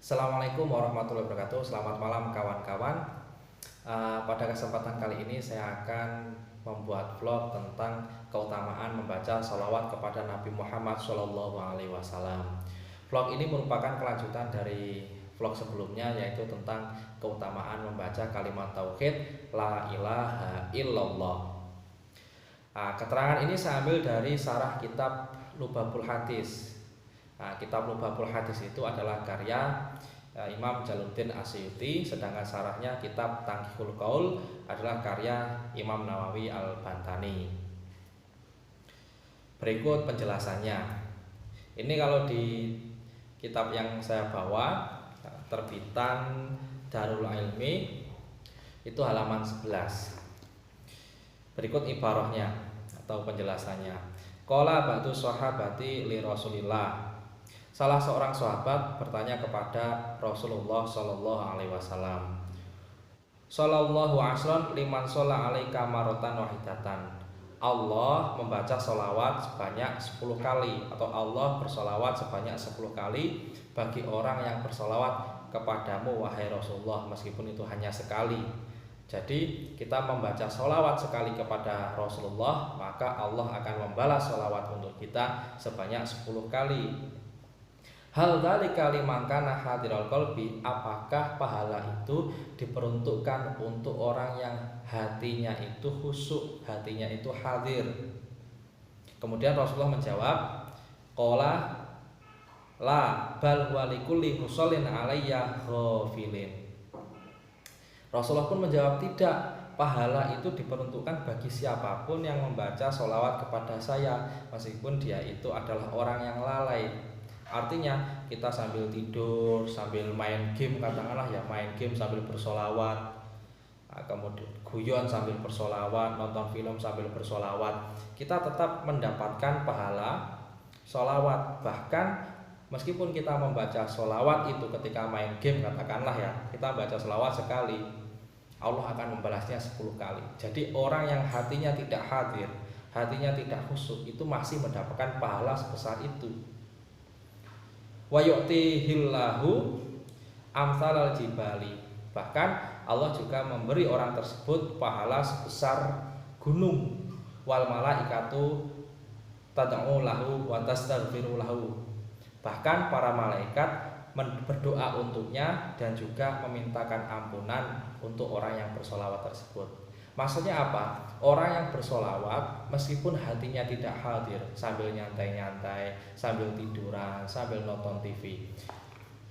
Assalamualaikum warahmatullahi wabarakatuh. Selamat malam kawan-kawan. Pada kesempatan kali ini saya akan membuat vlog tentang keutamaan membaca sholawat kepada Nabi Muhammad SAW. Vlog ini merupakan kelanjutan dari vlog sebelumnya, yaitu tentang keutamaan membaca kalimat tauhid La ilaha illallah. Keterangan ini saya ambil dari syarah kitab Lubabul Hadis. Kitab Lubabul Hadis itu adalah karya Imam Jalaluddin Asyuti, sedangkan syarahnya kitab Tanqihul Qaul adalah karya Imam Nawawi Al-Bantani. Berikut penjelasannya. Ini kalau di kitab yang saya bawa, terbitan Darul Ilmi, itu halaman 11. Berikut ibarahnya atau penjelasannya. Qala ba'du sahabati li Rasulillah. Salah seorang sahabat bertanya kepada Rasulullah Shallallahu Alaihi Wasallam, Shallallahu asron liman sholla alaika marotan wahidatan. Allah membaca sholawat sebanyak 10 kali, atau Allah bersolawat sebanyak 10 kali bagi orang yang bersolawat kepadamu wahai Rasulullah, meskipun itu hanya sekali. Jadi kita membaca sholawat sekali kepada Rasulullah, maka Allah akan membalas sholawat untuk kita sebanyak 10 kali. Hal dzalika liman kana hadiral qalbi, apakah pahala itu diperuntukkan untuk orang yang hatinya itu khusyuk, hatinya itu hadir? Kemudian Rasulullah menjawab, qala la bal walikulli musallin alayya ghafilin. Rasulullah pun menjawab, tidak, pahala itu diperuntukkan bagi siapapun yang membaca sholawat kepada saya, meskipun dia itu adalah orang yang lalai. Artinya kita sambil tidur, sambil main game, katakanlah ya, main game sambil bersolawat, kemudian guyon sambil bersolawat, nonton film sambil bersolawat, kita tetap mendapatkan pahala solawat. Bahkan meskipun kita membaca solawat itu ketika main game, katakanlah ya, kita baca solawat sekali, Allah akan membalasnya 10 kali. Jadi orang yang hatinya tidak hadir, hatinya tidak khusyuk, itu masih mendapatkan pahala sebesar itu. Wa yu'tihillahu amsalal jibali. Bahkan Allah juga memberi orang tersebut pahala sebesar gunung. Wal malaikatu tad'u lahu wa tastaghfiru lahu. Bahkan para malaikat berdoa untuknya dan juga memintakan ampunan untuk orang yang bersolawat tersebut. Maksudnya apa? Orang yang bersolawat meskipun hatinya tidak hadir, sambil nyantai-nyantai, sambil tiduran, sambil nonton TV,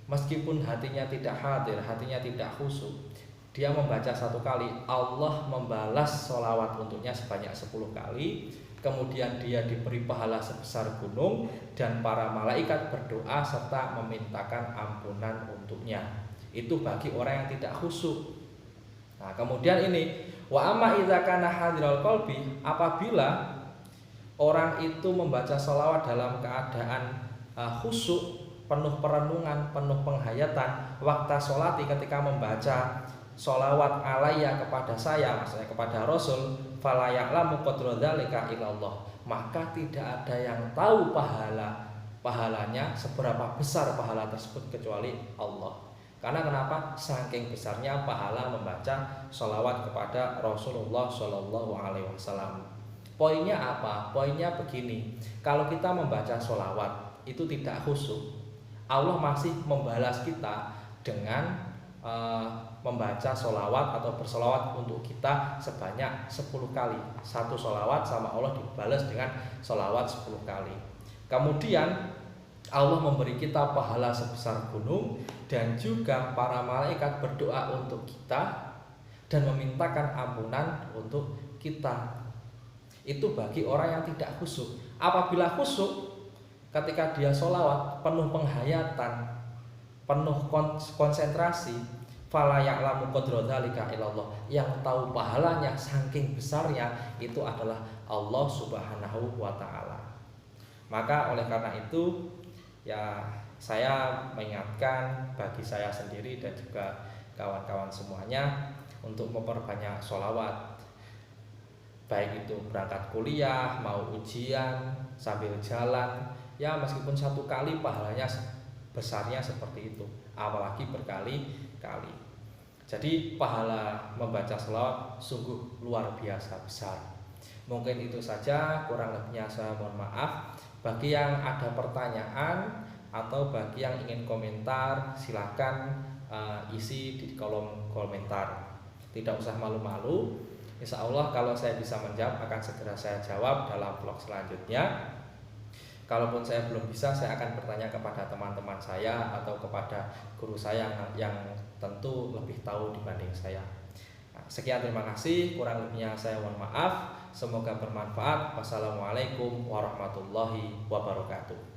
meskipun hatinya tidak hadir, hatinya tidak khusyuk, dia membaca 1 kali, Allah membalas solawat untuknya sebanyak 10 kali. Kemudian dia diberi pahala sebesar gunung, dan para malaikat berdoa serta memintakan ampunan untuknya. Itu bagi orang yang tidak khusyuk. Nah, kemudian ini, wa amma idza kana hadiral qalbi, apabila orang itu membaca sholawat dalam keadaan khusyuk, penuh perenungan, penuh penghayatan, waktu sholati, ketika membaca sholawat alaiya kepada saya, maksudnya kepada Rasul, fala ya'lamu qadra dzalika illallah, maka tidak ada yang tahu pahalanya seberapa besar pahala tersebut kecuali Allah. Karena kenapa? Saking besarnya pahala membaca sholawat kepada Rasulullah Shallallahu Alaihi Wasallam. Poinnya apa? Poinnya begini, kalau kita membaca sholawat itu tidak khusyuk, Allah masih membalas kita dengan membaca sholawat atau bersolawat untuk kita sebanyak 10 kali. Satu sholawat sama Allah dibalas dengan sholawat 10 kali. Kemudian Allah memberi kita pahala sebesar gunung, dan juga para malaikat berdoa untuk kita dan memintakan ampunan untuk kita. Itu bagi orang yang tidak khusyuk. Apabila khusyuk, ketika dia sholawat penuh penghayatan, penuh konsentrasi, fala ya'lamu qadra dzalika illallah, yang tahu pahalanya saking besarnya itu adalah Allah Subhanahu wa taala. Maka oleh karena itu, ya, saya mengingatkan bagi saya sendiri dan juga kawan-kawan semuanya untuk memperbanyak sholawat, baik itu berangkat kuliah, mau ujian, sambil jalan, ya meskipun 1 kali pahalanya besarnya seperti itu. apalagi berkali-kali. Jadi pahala membaca selawat sungguh luar biasa besar. Mungkin itu saja, kurang lebihnya saya mohon maaf. Bagi yang ada pertanyaan atau bagi yang ingin komentar, silakan isi di kolom komentar. Tidak usah malu-malu. Insya Allah kalau saya bisa menjawab akan segera saya jawab dalam vlog selanjutnya. Kalaupun saya belum bisa, saya akan bertanya kepada teman-teman saya atau kepada guru saya yang tentu lebih tahu dibanding saya. Sekian, terima kasih. Kurang lebihnya saya mohon maaf. Semoga bermanfaat. Wassalamualaikum warahmatullahi wabarakatuh.